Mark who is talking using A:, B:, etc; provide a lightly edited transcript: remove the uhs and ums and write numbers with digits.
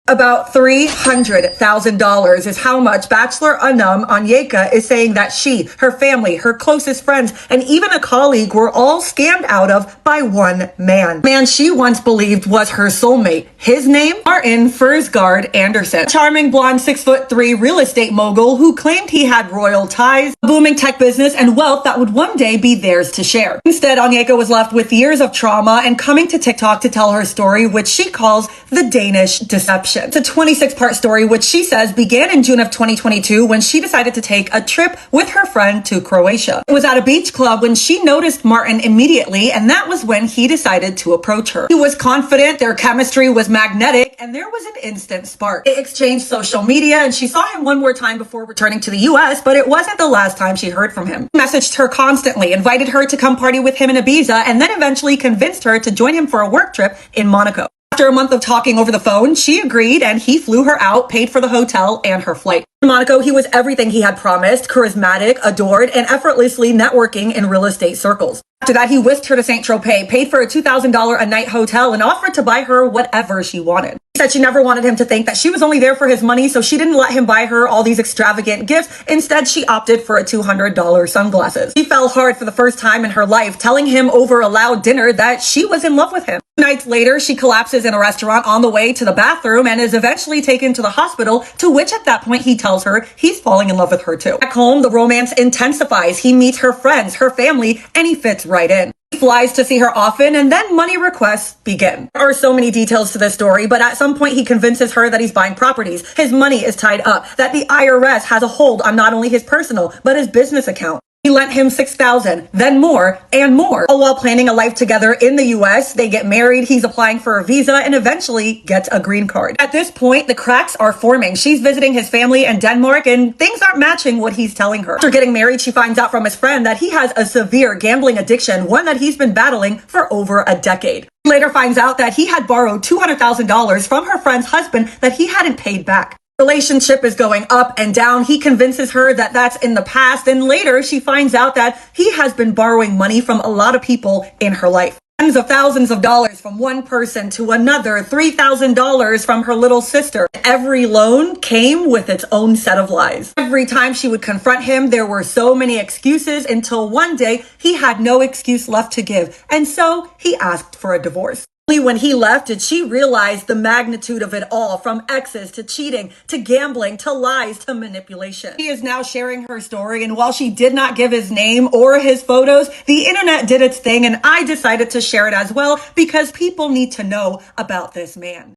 A: About $300,000 is how much Bachelor Anam Onyeka is saying that she, her family, her closest friends, and even a colleague were all scammed out of by one man. Man she once believed was her soulmate. His name? Martin Fursgaard Anderson. A charming blonde 6'3" real estate mogul who claimed he had royal ties, a booming tech business, and wealth that would one day be theirs to share. Instead, Onyeka was left with years of trauma and coming to TikTok to tell her story, which she calls the Danish deception. It's a 26-part story, which she says began in June of 2022 when she decided to take a trip with her friend to Croatia. It was at a beach club when she noticed Martin immediately, and that was when he decided to approach her. He was confident, their chemistry was magnetic, and there was an instant spark. They exchanged social media, and she saw him one more time before returning to the US, but it wasn't the last time she heard from him. He messaged her constantly, invited her to come party with him in Ibiza, and then eventually convinced her to join him for a work trip in Monaco. After a month of talking over the phone, she agreed and he flew her out, paid for the hotel and her flight. In Monaco, he was everything he had promised, charismatic, adored, and effortlessly networking in real estate circles. After that, he whisked her to St. Tropez, paid for a $2,000 a night hotel, and offered to buy her whatever she wanted. She said she never wanted him to think that she was only there for his money, so she didn't let him buy her all these extravagant gifts. Instead, she opted for a $200 sunglasses. She fell hard for the first time in her life, telling him over a loud dinner that she was in love with him. 2 nights later, she collapses in a restaurant on the way to the bathroom and is eventually taken to the hospital, to which at that point he tells her he's falling in love with her too. Back home, the romance intensifies. He meets her friends, her family, and he fits right in. He flies to see her often, and then money requests begin. There are so many details to this story, but at some point he convinces her that he's buying properties. His money is tied up, that the IRS has a hold on not only his personal, but his business account. He lent him $6,000, then more and more. All while planning a life together in the US, they get married, he's applying for a visa, and eventually gets a green card. At this point, the cracks are forming. She's visiting his family in Denmark, and things aren't matching what he's telling her. After getting married, she finds out from his friend that he has a severe gambling addiction, one that he's been battling for over a decade. She later finds out that he had borrowed $200,000 from her friend's husband that he hadn't paid back. Relationship is going up and down. He convinces her that that's in the past, and later she finds out that he has been borrowing money from a lot of people in her life. Tens of thousands of dollars from one person to another, $3,000 from her little sister. Every loan came with its own set of lies. Every time she would confront him, there were so many excuses until one day he had no excuse left to give, and so he asked for a divorce. Only when he left did she realize the magnitude of it all, from exes to cheating to gambling to lies to manipulation. She is now sharing her story, and while she did not give his name or his photos, the internet did its thing, and I decided to share it as well because people need to know about this man.